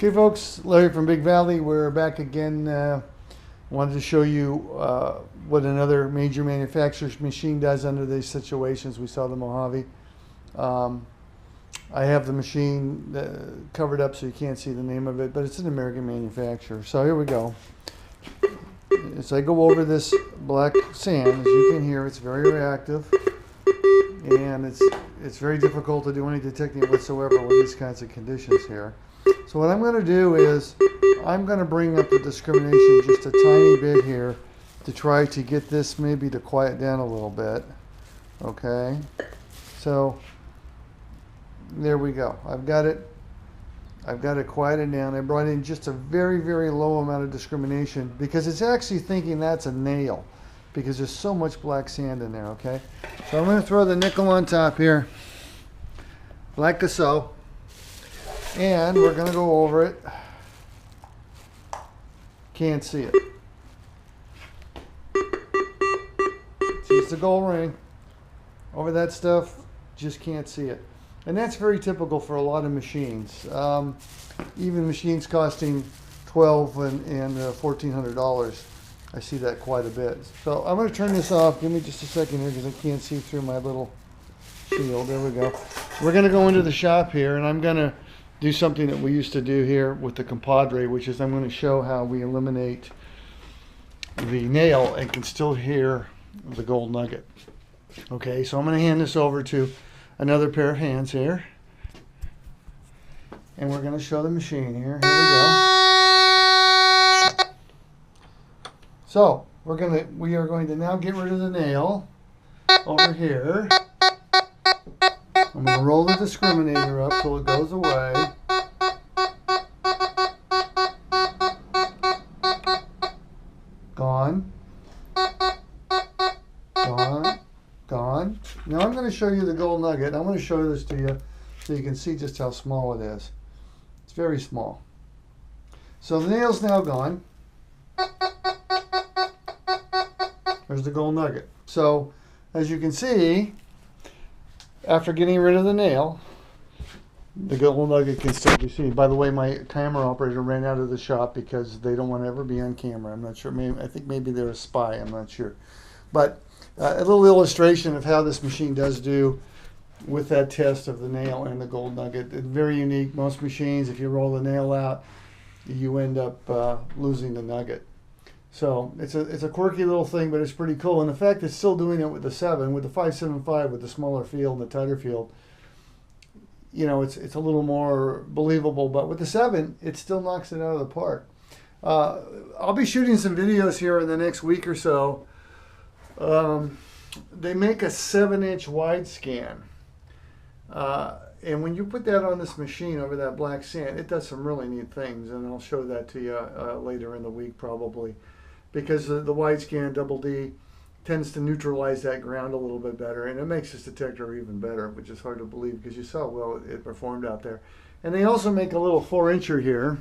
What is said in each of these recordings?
Okay folks, Larry from Big Valley. We're back again. Wanted to show you what another major manufacturer's machine does under these situations. We saw the Mojave. I have the machine covered up so you can't see the name of it, but it's an American manufacturer. So here we go. As I go over this black sand, as you can hear, it's very reactive, and it's very difficult to do any detecting whatsoever with these kinds of conditions here. So what I'm going to do is I'm going to bring up the discrimination just a tiny bit here to try to get this maybe to quiet down a little bit. Okay, so there we go. I've got it quieted down. I brought in just a very, very low amount of discrimination because it's actually thinking that's a nail because there's so much black sand in there. Okay, so I'm going to throw the nickel on top here like so. And we're going to go over it. Can't see it. See, it's the gold ring. Over that stuff, just can't see it. And that's very typical for a lot of machines. Even machines costing $1,200 and $1,400. I see that quite a bit. So I'm going to turn this off. Give me just a second here because I can't see through my little shield. There we go. We're going to go into the shop here, and I'm going to do something that we used to do here with the compadre, which is I'm going to show how we eliminate the nail and can still hear the gold nugget. Okay, so I'm going to hand this over to another pair of hands here, and we're going to show the machine here. Here we go. So we are going to now get rid of the nail over here. I'm going to roll the discriminator up till it goes away. Gone. Gone. Gone. Now I'm going to show you the gold nugget. I'm going to show this to you so you can see just how small it is. It's very small. So the nail's now gone. There's the gold nugget. So as you can see, after getting rid of the nail, the gold nugget can still be seen. By the way, my camera operator ran out of the shop because they don't want to ever be on camera. I'm not sure. I think maybe they're a spy. I'm not sure. But a little illustration of how this machine does do with that test of the nail and the gold nugget. It's very unique. Most machines, if you roll the nail out, you end up losing the nugget. So it's a quirky little thing, but it's pretty cool. And the fact it's still doing it with the 7, with the 575, with the smaller field and the tighter field, you know, it's a little more believable. But with the 7, it still knocks it out of the park. I'll be shooting some videos here in the next week or so. They make a 7-inch wide scan. And when you put that on this machine over that black sand, it does some really neat things. And I'll show that to you later in the week probably. Because the wide scan double D tends to neutralize that ground a little bit better, and it makes this detector even better, which is hard to believe because you saw how well it performed out there. And they also make a little 4-incher here,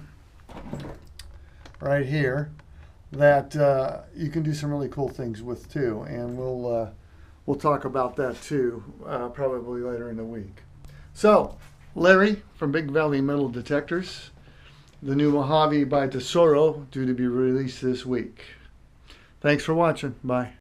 right here, that you can do some really cool things with too, and we'll talk about that too probably later in the week. So, Larry from Big Valley Metal Detectors, the new Mojave by Tesoro, due to be released this week. Thanks for watching. Bye.